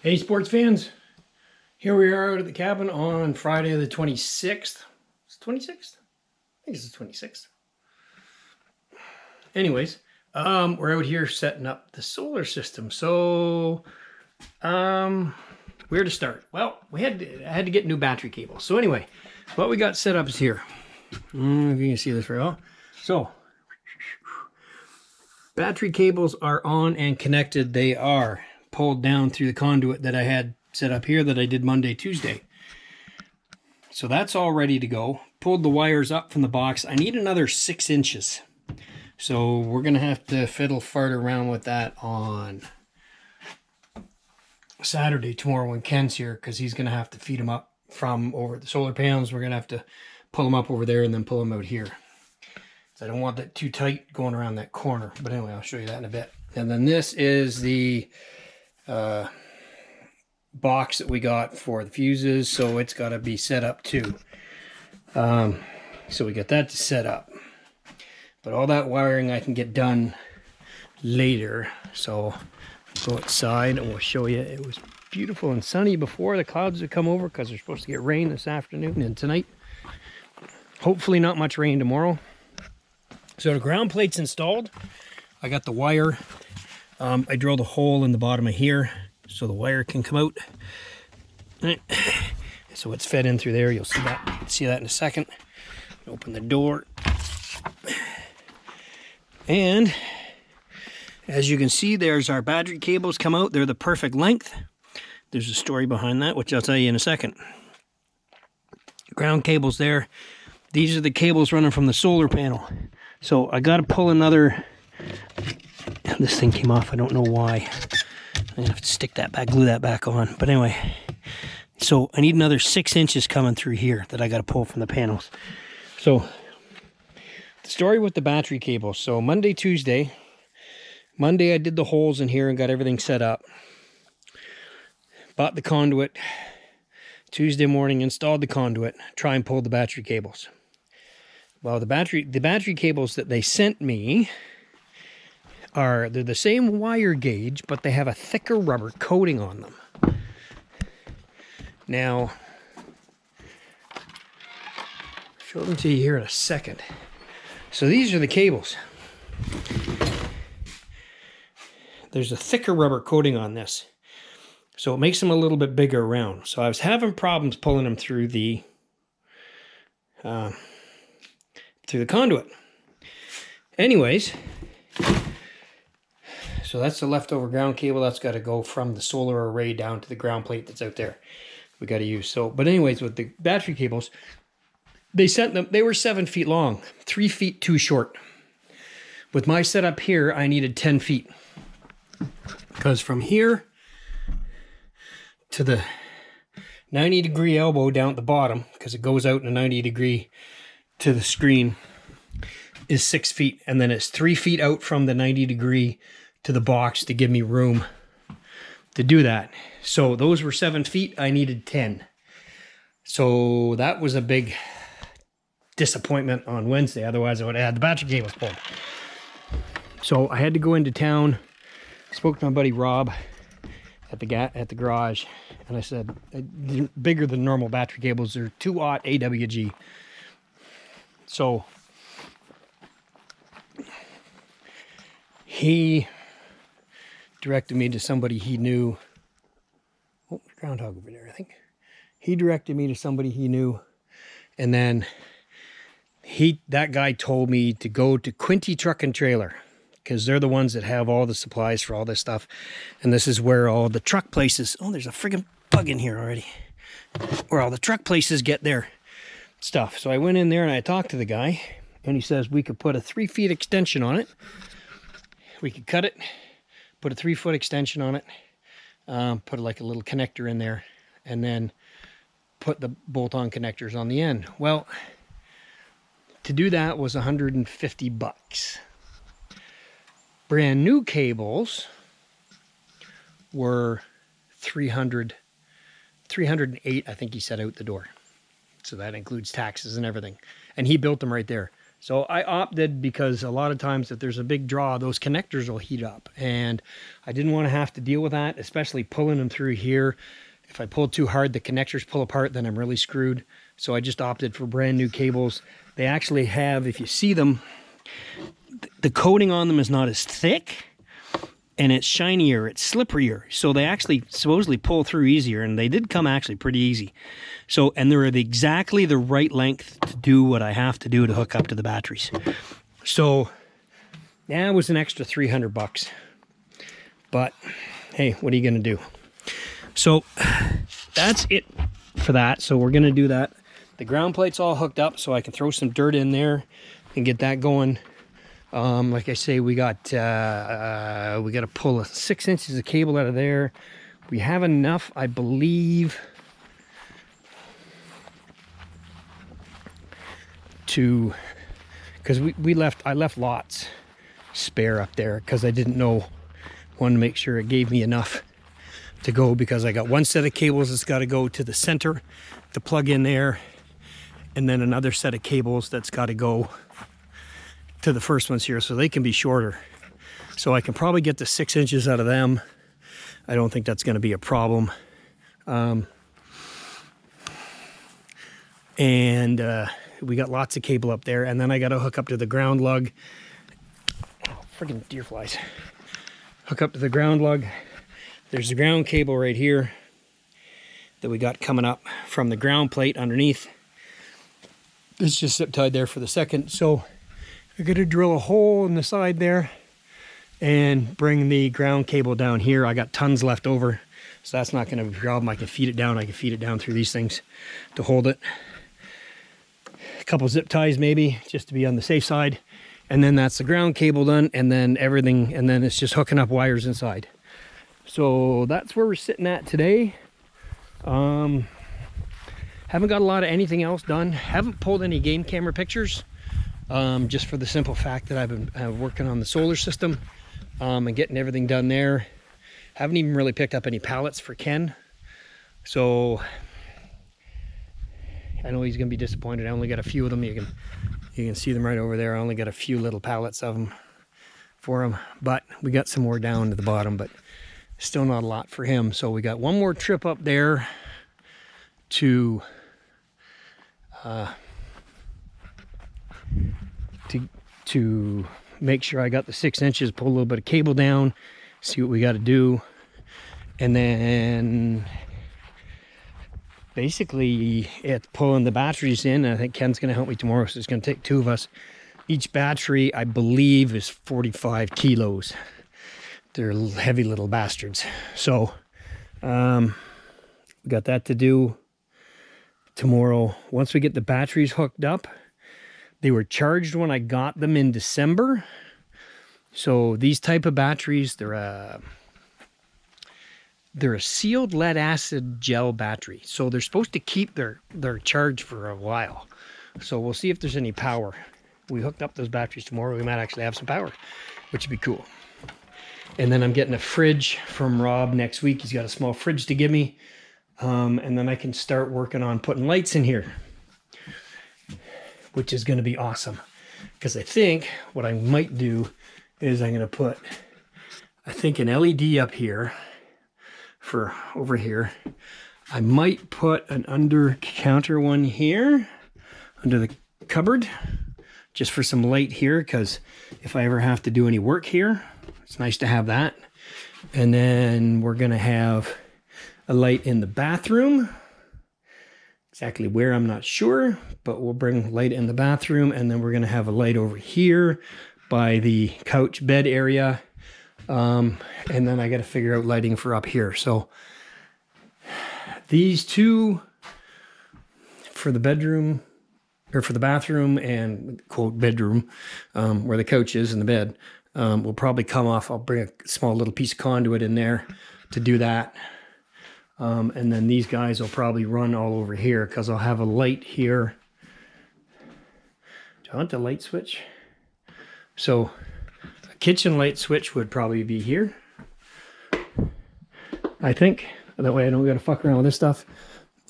Hey sports fans, here we are out at the cabin on Friday the 26th. It's 26th? I think it's the 26th. Anyways, we're out here setting up the solar system. So, where to start? Well, I had to get new battery cables. So anyway, what we got set up is here. If you can see this very well. So, battery cables are on and connected. They are pulled down through the conduit that I had set up here that I did Monday, Tuesday. So that's all ready to go. Pulled the wires up from the box. I need another 6 inches. So we're going to have to fiddle fart around with that on Saturday, tomorrow when Ken's here, because he's going to have to feed them up from over the solar panels. We're going to have to pull them up over there and then pull them out here. So I don't want that too tight going around that corner. But anyway, I'll show you that in a bit. And then this is the box that we got for the fuses, so it's got to be set up too. So we got that to set up, but all that wiring I can get done later. So go outside and we'll show you. It was beautiful and sunny before the clouds would come over, because they're supposed to get rain this afternoon and tonight. Hopefully not much rain tomorrow. So the ground plate's installed. I got the wire. I drilled a hole in the bottom of here so the wire can come out. So it's fed in through there. You'll see that in a second. Open the door. And as you can see, there's our battery cables come out. They're the perfect length. There's a story behind that, which I'll tell you in a second. Ground cables there. These are the cables running from the solar panel. So I got to pull another. This thing came off. I don't know why. I'm going to have to stick that back, glue that back on. But anyway, so I need another 6 inches coming through here that I got to pull from the panels. So the story with the battery cables. So Monday, Tuesday. Monday I did the holes in here and got everything set up. Bought the conduit. Tuesday morning installed the conduit. Try and pull the battery cables. Well, the battery cables that they sent me they're the same wire gauge, but they have a thicker rubber coating on them. Now, I'll show them to you here in a second. So these are the cables. There's a thicker rubber coating on this, so it makes them a little bit bigger around. So I was having problems pulling them through the conduit. Anyways, so that's the leftover ground cable. That's got to go from the solar array down to the ground plate that's out there. We got to use. So, but anyways, with the battery cables, they sent them. They were 7 feet long, 3 feet too short. With my setup here, I needed 10 feet, because from here to the 90-degree elbow down at the bottom, because it goes out in a 90-degree to the screen, is 6 feet, and then it's 3 feet out from the 90-degree to the box to give me room to do that. So those were 7 feet. I needed 10. So that was a big disappointment on Wednesday. Otherwise, I would have had the battery cables pulled. So I had to go into town. Spoke to my buddy Rob at the garage, and I said, bigger than normal battery cables. They're 2-aught AWG. So he directed me to somebody he knew. Oh, groundhog over there, I think. He directed me to somebody he knew, and then that guy told me to go to Quinty Truck and Trailer, because they're the ones that have all the supplies for all this stuff. And this is where all the truck places, oh, there's a friggin' bug in here already, where all the truck places get their stuff. So I went in there and I talked to the guy, and he says we could put a 3 feet extension on it. We could cut it, put a 3-foot extension on it, put like a little connector in there, and then put the bolt-on connectors on the end. Well, to do that was $150. Brand new cables were 308, I think he said, out the door. So that includes taxes and everything. And he built them right there. So I opted because a lot of times if there's a big draw, those connectors will heat up. And I didn't want to have to deal with that, especially pulling them through here. If I pull too hard, the connectors pull apart, then I'm really screwed. So I just opted for brand new cables. They actually have, if you see them, the coating on them is not as thick. And it's shinier, it's slipperier. So they actually supposedly pull through easier, and they did come actually pretty easy. So, and they're exactly the right length to do what I have to do to hook up to the batteries. So, that was an extra 300 bucks. But, hey, what are you gonna do? So, that's it for that. So we're gonna do that. The ground plate's all hooked up, so I can throw some dirt in there and get that going. Like I say, we got to pull 6 inches of cable out of there. We have enough, I believe, to, because I left lots spare up there because I didn't know, wanted to make sure it gave me enough to go, because I got one set of cables that's got to go to the center to plug in there, and then another set of cables that's got to go to the first ones here, so they can be shorter. So I can probably get the 6 inches out of them. I don't think that's going to be a problem. We got lots of cable up there, and then I got to hook up to the ground lug. Oh, friggin' deer flies. Hook up to the ground lug. There's the ground cable right here that we got coming up from the ground plate underneath. It's just zip tied there for the second. So we're going to drill a hole in the side there and bring the ground cable down here. I got tons left over, so that's not going to be a problem. I can feed it down. I can feed it down through these things to hold it. A couple zip ties maybe, just to be on the safe side. And then that's the ground cable done, and then everything, and then it's just hooking up wires inside. So that's where we're sitting at today. Haven't got a lot of anything else done. Haven't pulled any game camera pictures. Just for the simple fact that I've been working on the solar system and getting everything done there. Haven't even really picked up any pallets for Ken. So I know he's going to be disappointed. I only got a few of them. You can see them right over there. I only got a few little pallets of them for him. But we got some more down to the bottom, but still not a lot for him. So we got one more trip up there to make sure I got the 6 inches, pull a little bit of cable down, see what we got to do, and then basically it's pulling the batteries in. I think Ken's going to help me tomorrow, so it's going to take two of us. Each battery, I believe, is 45 kilos. They're heavy little bastards. So we got that to do tomorrow. Once we get the batteries hooked up, they were charged when I got them in December. So these type of batteries, they're a sealed lead acid gel battery. So they're supposed to keep their charge for a while. So we'll see if there's any power. We hooked up those batteries tomorrow. We might actually have some power, which would be cool. And then I'm getting a fridge from Rob next week. He's got a small fridge to give me. And then I can start working on putting lights in here, which is going to be awesome. Because I think what I might do is I'm going to put, I think, an LED up here for over here. I might put an under counter one here under the cupboard just for some light here, because if I ever have to do any work here, it's nice to have that. And then we're going to have a light in the bathroom. Exactly where, I'm not sure, but we'll bring light in the bathroom, and then we're going to have a light over here by the couch bed area. And then I got to figure out lighting for up here. So these two for the bedroom, or for the bathroom and quote bedroom, where the couch is and the bed, will probably come off. I'll bring a small little piece of conduit in there to do that. And then these guys will probably run all over here, because I'll have a light here. Do I want the light switch? So a kitchen light switch would probably be here, I think. That way I don't got to fuck around with this stuff.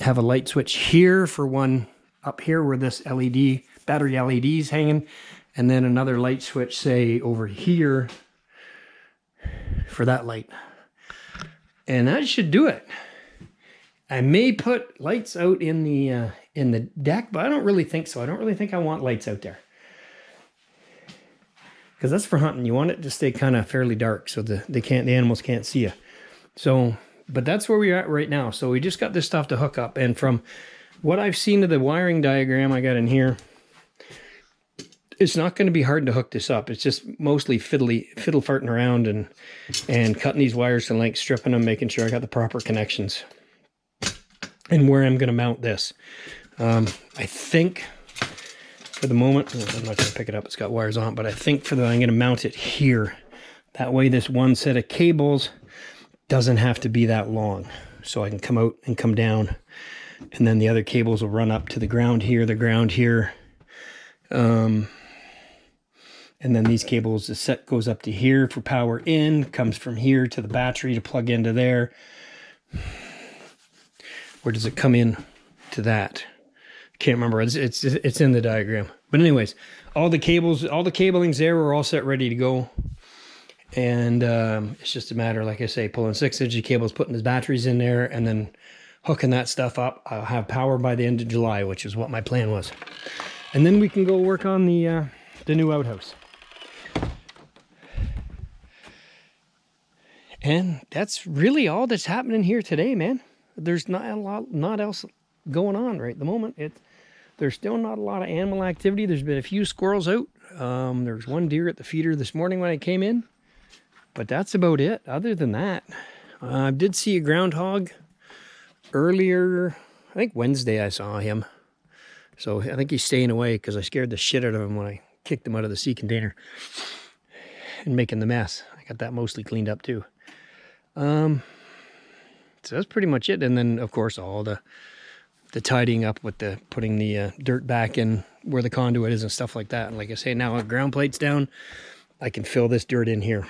Have a light switch here for one up here where this LED battery LEDs hanging, and then another light switch, say, over here for that light. And that should do it. I may put lights out in the deck, but I don't really think so. I don't really think I want lights out there, because that's for hunting. You want it to stay kind of fairly dark so the animals can't see you. So, but that's where we're at right now. So we just got this stuff to hook up, and from what I've seen of the wiring diagram I got in here, it's not going to be hard to hook this up. It's just mostly fiddle farting around and cutting these wires to length, stripping them, making sure I got the proper connections, and where I'm going to mount this. I think for the moment, I'm not going to pick it up, it's got wires on it, but I think I'm going to mount it here. That way this one set of cables doesn't have to be that long. So I can come out and come down, and then the other cables will run up to the ground here, and then these cables, the set goes up to here for power in, comes from here to the battery to plug into there. Where does it come in to that? Can't remember. It's in the diagram. But anyways, all the cables, all the cabling's there. We're all set, ready to go. And it's just a matter, like I say, pulling 6-inch cables, putting his batteries in there, and then hooking that stuff up. I'll have power by the end of July, which is what my plan was. And then we can go work on the new outhouse. And that's really all that's happening here today, man. There's not else going on right at the moment. There's still not a lot of animal activity. There's been a few squirrels out. There's one deer at the feeder this morning when I came in, but that's about it. Other than that, I did see a groundhog earlier. I think Wednesday I saw him. So I think he's staying away because I scared the shit out of him when I kicked him out of the sea container and making the mess. I got that mostly cleaned up too. So that's pretty much it. And then of course all the tidying up with putting the dirt back in where the conduit is and stuff like that. And like I say, now our ground plate's down, I can fill this dirt in here.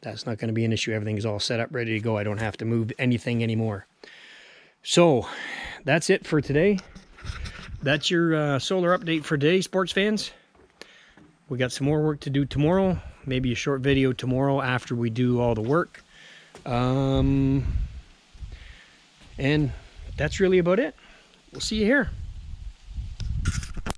That's not going to be an issue. Everything is all set up, ready to go. I don't have to move anything anymore. So that's it for today. That's your solar update for today, sports fans. We got some more work to do tomorrow. Maybe a short video tomorrow after we do all the work. And that's really about it. We'll see you here.